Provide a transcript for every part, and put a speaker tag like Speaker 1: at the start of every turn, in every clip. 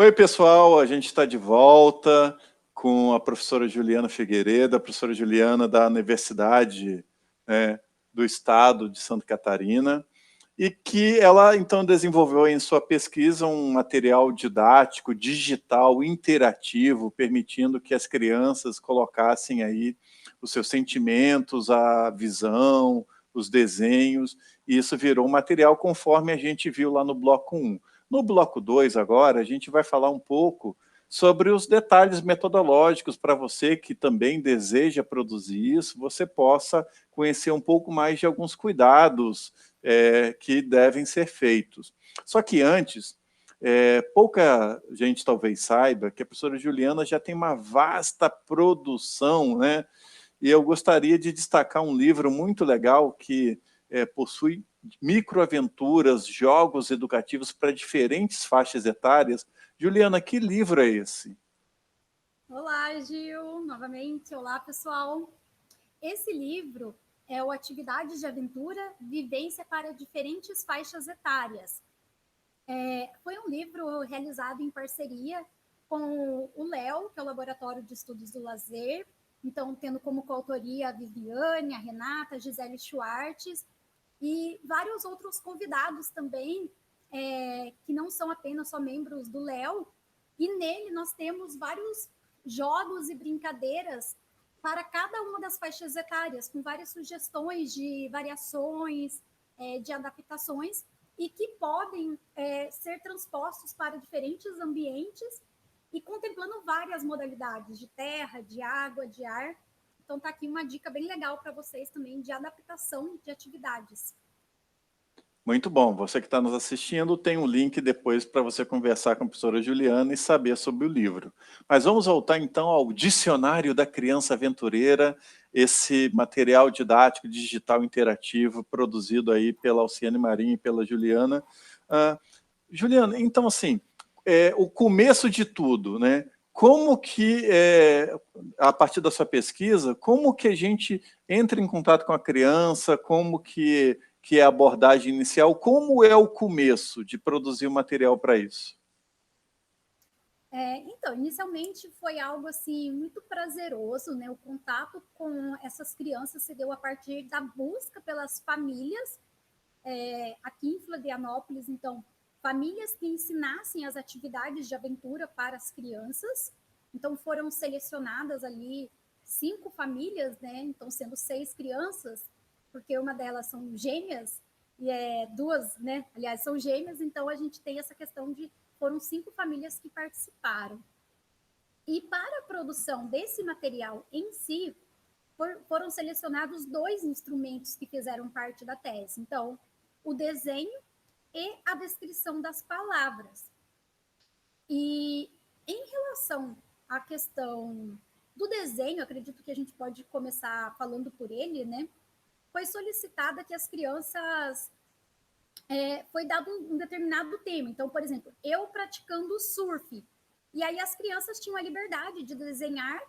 Speaker 1: Oi, pessoal, a gente está de volta com a professora Juliana Figueiredo, a professora Juliana da Universidade, né, do Estado de Santa Catarina, e que ela, então, desenvolveu em sua pesquisa um material didático, digital, interativo, permitindo que as crianças colocassem aí os seus sentimentos, a visão, os desenhos, e isso virou um material conforme a gente viu lá no bloco 1. No bloco 2, agora, a gente vai falar um pouco sobre os detalhes metodológicos para você que também deseja produzir isso, você possa conhecer um pouco mais de alguns cuidados que devem ser feitos. Só que antes, pouca gente talvez saiba que a professora Juliana já tem uma vasta produção, né? E eu gostaria de destacar um livro muito legal que possui microaventuras, jogos educativos para diferentes faixas etárias. Juliana, que livro é esse?
Speaker 2: Olá, Gil, novamente. Olá, pessoal. Esse livro é o Atividades de Aventura, Vivência para Diferentes Faixas Etárias. Foi um livro realizado em parceria com o LEO, que é o Laboratório de Estudos do Lazer, então tendo como coautoria a Viviane, a Renata, a Gisele Schwartz e vários outros convidados também, que não são apenas só membros do LEO, e nele nós temos vários jogos e brincadeiras para cada uma das faixas etárias, com várias sugestões de variações, de adaptações, e que podem ser transpostos para diferentes ambientes e contemplando várias modalidades de terra, de água, de ar. Então, está aqui uma dica bem legal para vocês também de adaptação de atividades.
Speaker 1: Muito bom. Você que está nos assistindo, tem um link depois para você conversar com a professora Juliana e saber sobre o livro. Mas vamos voltar então ao Dicionário da Criança Aventureira, esse material didático digital interativo produzido aí pela Alciane Marinho e pela Juliana. Juliana, então assim, o começo de tudo, né? Como que, a partir da sua pesquisa, como que a gente entra em contato com a criança, como que é a abordagem inicial, como é o começo de produzir o material para isso?
Speaker 2: Então, inicialmente foi algo assim muito prazeroso, né? O contato com essas crianças se deu a partir da busca pelas famílias aqui em Florianópolis. Então, famílias que ensinassem as atividades de aventura para as crianças. Então, foram selecionadas ali 5 famílias, né? Então, sendo 6 crianças, porque uma delas são gêmeas e duas, né? Aliás, são gêmeas. Então, a gente tem essa questão de foram 5 famílias que participaram. E para a produção desse material em si, foram selecionados 2 instrumentos que fizeram parte da tese. Então, o desenho e a descrição das palavras. E em relação à questão do desenho, acredito que a gente pode começar falando por ele, né? Foi solicitada que as crianças foi dado um determinado tema. Então, por exemplo, eu praticando surf. E aí as crianças tinham a liberdade de desenhar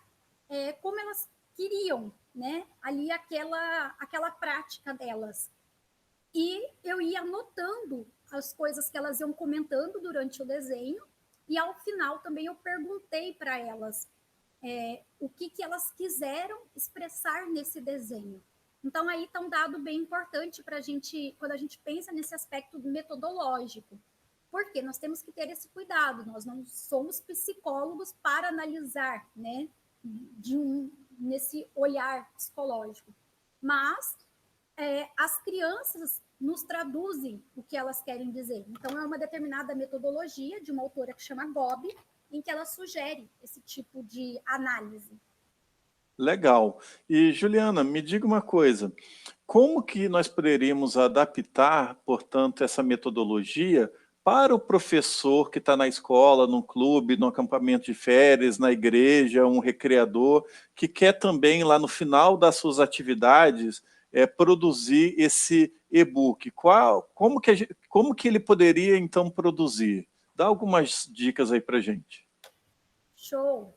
Speaker 2: como elas queriam, né? Ali aquela prática delas. E eu ia anotando as coisas que elas iam comentando durante o desenho. E ao final também eu perguntei para elas o que elas quiseram expressar nesse desenho. Então, aí está um dado bem importante para a gente, quando a gente pensa nesse aspecto metodológico. Porque nós temos que ter esse cuidado, nós não somos psicólogos para analisar, né, nesse olhar psicológico. Mas as crianças nos traduzem o que elas querem dizer. Então, é uma determinada metodologia de uma autora que chama Gobi, em que ela sugere esse tipo de análise.
Speaker 1: Legal. E, Juliana, me diga uma coisa, como que nós poderíamos adaptar, portanto, essa metodologia para o professor que está na escola, no clube, no acampamento de férias, na igreja, um recreador, que quer também, lá no final das suas atividades, produzir esse e-book? Como que ele poderia, então, produzir? Dá algumas dicas aí para a gente.
Speaker 2: Show!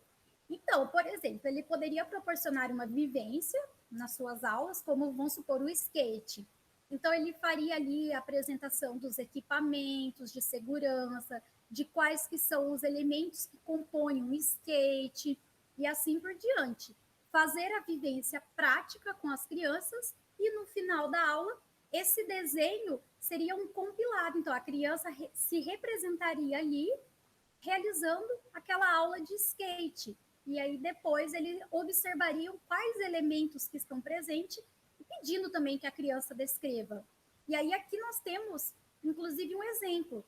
Speaker 2: Então, por exemplo, ele poderia proporcionar uma vivência nas suas aulas, como vamos supor o skate. Então, ele faria ali a apresentação dos equipamentos de segurança, de quais que são os elementos que compõem um skate e assim por diante. Fazer a vivência prática com as crianças e no final da aula, esse desenho seria um compilado. Então, a criança se representaria ali realizando aquela aula de skate. E aí depois ele observaria quais elementos que estão presentes e pedindo também que a criança descreva. E aí aqui nós temos, inclusive, um exemplo.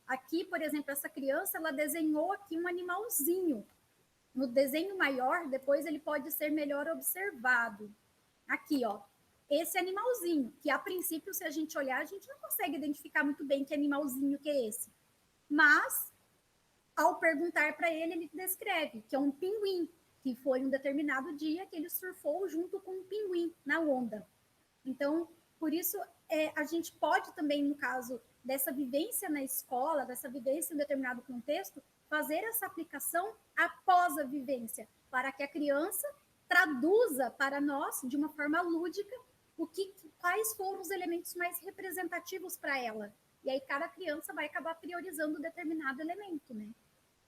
Speaker 2: Aqui, por exemplo, essa criança, ela desenhou aqui um animalzinho. No desenho maior, depois ele pode ser melhor observado. Aqui, ó, esse animalzinho, que a princípio, se a gente olhar, a gente não consegue identificar muito bem que animalzinho que é esse. Mas, ao perguntar para ele, ele descreve que é um pinguim, que foi um determinado dia que ele surfou junto com um pinguim na onda. Então, por isso, a gente pode também, no caso dessa vivência na escola, dessa vivência em determinado contexto, fazer essa aplicação após a vivência, para que a criança traduza para nós, de uma forma lúdica, quais foram os elementos mais representativos para ela. E aí cada criança vai acabar priorizando determinado elemento, né?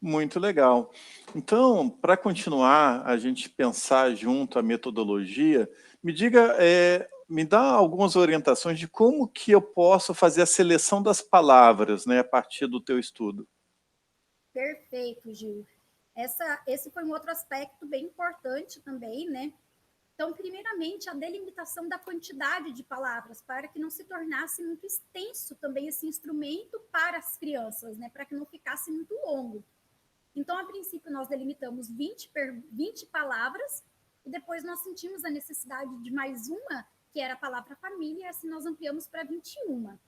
Speaker 1: Muito legal. Então, para continuar a gente pensar junto a metodologia, me diga, me dá algumas orientações de como que eu posso fazer a seleção das palavras, né, a partir do teu estudo.
Speaker 2: Perfeito, Gil. Esse foi um outro aspecto bem importante também, né? Então, primeiramente, a delimitação da quantidade de palavras, para que não se tornasse muito extenso também esse instrumento para as crianças, né? Para que não ficasse muito longo. Então, a princípio, nós delimitamos 20 palavras, e depois nós sentimos a necessidade de mais uma, que era a palavra família, e assim nós ampliamos para 21.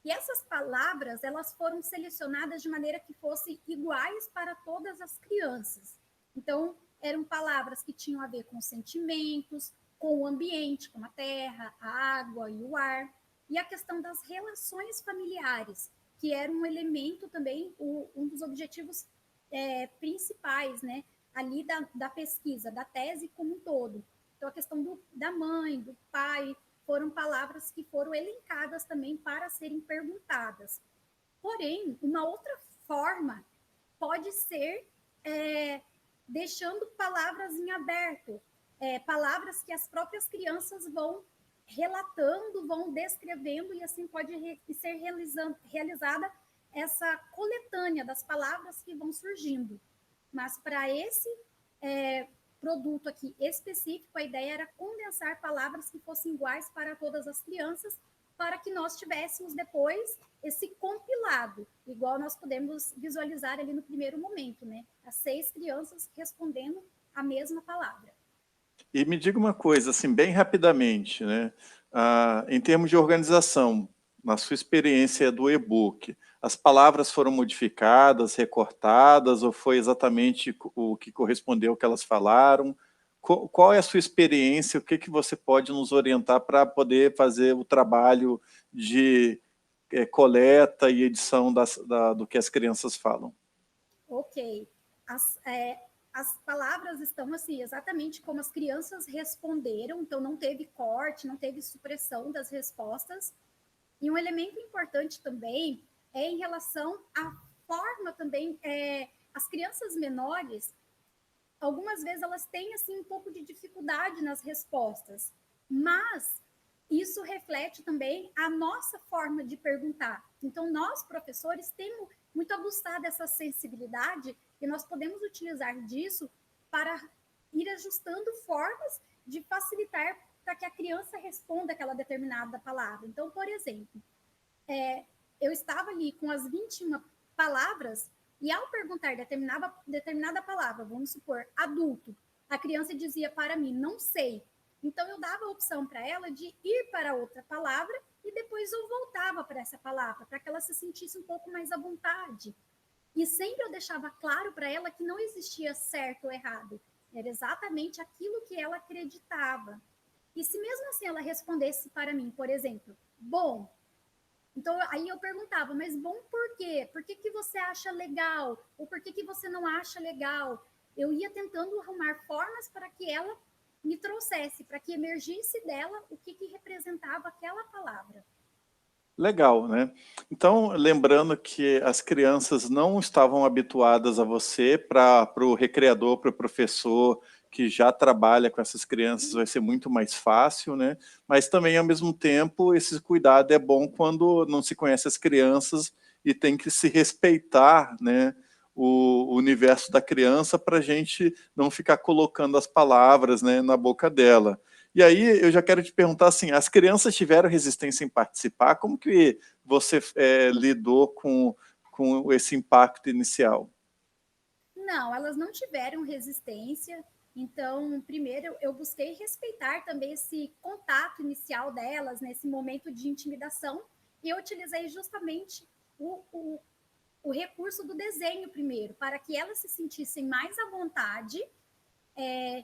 Speaker 2: E essas palavras, elas foram selecionadas de maneira que fossem iguais para todas as crianças. Então, eram palavras que tinham a ver com sentimentos, com o ambiente, como a terra, a água e o ar, e a questão das relações familiares, que era um elemento também, um dos objetivos principais, né, ali da pesquisa, da tese como um todo. Então, a questão da mãe, do pai, foram palavras que foram elencadas também para serem perguntadas. Porém, uma outra forma pode ser deixando palavras em aberto, palavras que as próprias crianças vão relatando, vão descrevendo, e assim pode ser realizada essa coletânea das palavras que vão surgindo. Mas para esse produto aqui específico, a ideia era condensar palavras que fossem iguais para todas as crianças, para que nós tivéssemos depois esse compilado, igual nós podemos visualizar ali no primeiro momento, né? As 6 crianças respondendo a mesma palavra.
Speaker 1: E me diga uma coisa, assim, bem rapidamente, né? Em termos de organização, na sua experiência do e-book, as palavras foram modificadas, recortadas, ou foi exatamente o que correspondeu ao que elas falaram? Qual é a sua experiência? O que você pode nos orientar para poder fazer o trabalho de coleta e edição do que as crianças falam?
Speaker 2: Ok. As palavras estão assim, exatamente como as crianças responderam, então não teve corte, não teve supressão das respostas. E um elemento importante também é em relação à forma também, as crianças menores, algumas vezes elas têm assim um pouco de dificuldade nas respostas, mas isso reflete também a nossa forma de perguntar. Então, nós, professores, temos muito aguçada essa sensibilidade e nós podemos utilizar disso para ir ajustando formas de facilitar para que a criança responda aquela determinada palavra. Então, por exemplo, eu estava ali com as 21 palavras e ao perguntar determinada palavra, vamos supor, adulto, a criança dizia para mim, não sei. Então, eu dava a opção para ela de ir para outra palavra e depois eu voltava para essa palavra, para que ela se sentisse um pouco mais à vontade. E sempre eu deixava claro para ela que não existia certo ou errado. Era exatamente aquilo que ela acreditava. E se mesmo assim ela respondesse para mim, por exemplo, bom, então aí eu perguntava, mas bom por quê? Por que você acha legal? Ou por que você não acha legal? Eu ia tentando arrumar formas para que ela me trouxesse, para que emergisse dela o que representava aquela palavra.
Speaker 1: Legal, né? Então, lembrando que as crianças não estavam habituadas a você, para o recreador, para o professor que já trabalha com essas crianças, vai ser muito mais fácil, né? Mas também, ao mesmo tempo, esse cuidado é bom quando não se conhece as crianças e tem que se respeitar, né? O universo da criança para a gente não ficar colocando as palavras, né, na boca dela. E aí eu já quero te perguntar assim, as crianças tiveram resistência em participar? Como que você lidou com esse impacto inicial?
Speaker 2: Não, elas não tiveram resistência. Então, primeiro, eu busquei respeitar também esse contato inicial delas, nesse momento de intimidação, e eu utilizei justamente o recurso do desenho primeiro, para que elas se sentissem mais à vontade,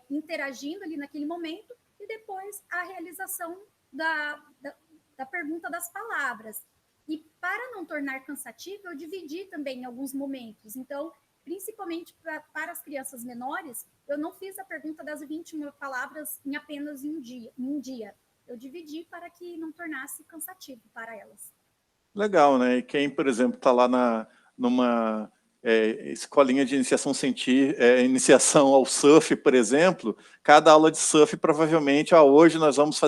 Speaker 2: interagindo ali naquele momento, e depois a realização da pergunta das palavras. E para não tornar cansativo, eu dividi também em alguns momentos. Então, principalmente para as crianças menores, eu não fiz a pergunta das 21 palavras em apenas um dia. Eu dividi para que não tornasse cansativo para elas.
Speaker 1: Legal, né? E quem, por exemplo, está lá numa escolinha de iniciação científica, iniciação ao surf, por exemplo, cada aula de surf provavelmente, hoje nós vamos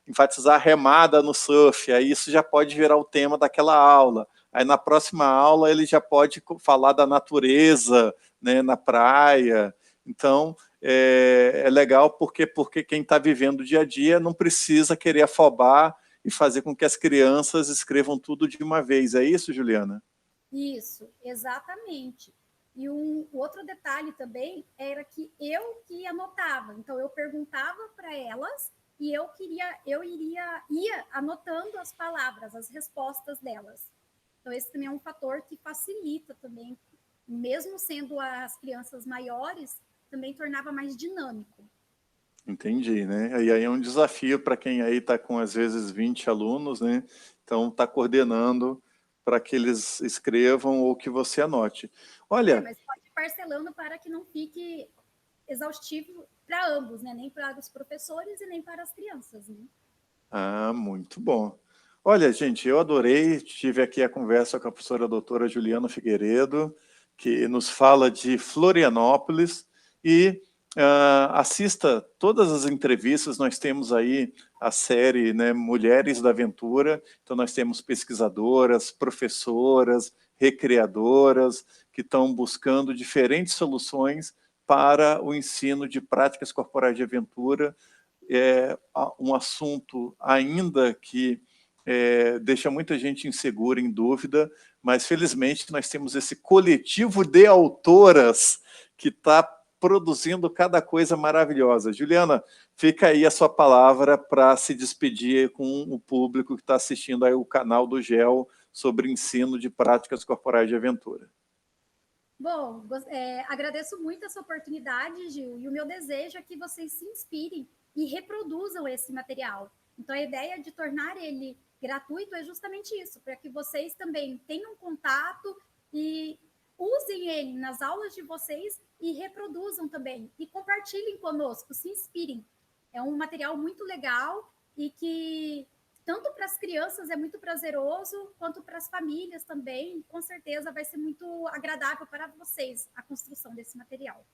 Speaker 1: enfatizar a remada no surf, aí isso já pode virar o tema daquela aula. Aí na próxima aula ele já pode falar da natureza, né, na praia. Então, é legal porque quem está vivendo o dia a dia não precisa querer afobar e fazer com que as crianças escrevam tudo de uma vez. É isso, Juliana?
Speaker 2: Isso, exatamente. E um outro detalhe também era que eu que anotava. Então eu perguntava para elas e ia anotando as palavras, as respostas delas. Então esse também é um fator que facilita também, mesmo sendo as crianças maiores, também tornava mais dinâmico.
Speaker 1: Entendi, né? E aí é um desafio para quem aí está com, às vezes, 20 alunos, né? Então, está coordenando para que eles escrevam ou que você anote. Olha,
Speaker 2: Mas pode ir parcelando para que não fique exaustivo para ambos, né? Nem para os professores e nem para as crianças, né?
Speaker 1: muito bom. Olha, gente, eu adorei, tive aqui a conversa com a professora doutora Juliana Figueiredo, que nos fala de Florianópolis, e assista todas as entrevistas, nós temos aí a série, né, Mulheres da Aventura, então nós temos pesquisadoras, professoras, recreadoras, que estão buscando diferentes soluções para o ensino de práticas corporais de aventura, um assunto ainda que deixa muita gente insegura, em dúvida, mas felizmente nós temos esse coletivo de autoras que está produzindo cada coisa maravilhosa. Juliana, fica aí a sua palavra para se despedir com o público que está assistindo aí o canal do GEL sobre ensino de práticas corporais de aventura.
Speaker 2: Bom, agradeço muito essa oportunidade, Gil, e o meu desejo é que vocês se inspirem e reproduzam esse material. Então, a ideia de tornar ele gratuito é justamente isso, para que vocês também tenham contato e usem ele nas aulas de vocês e reproduzam também. E compartilhem conosco, se inspirem. É um material muito legal e que tanto para as crianças é muito prazeroso, quanto para as famílias também. Com certeza vai ser muito agradável para vocês a construção desse material.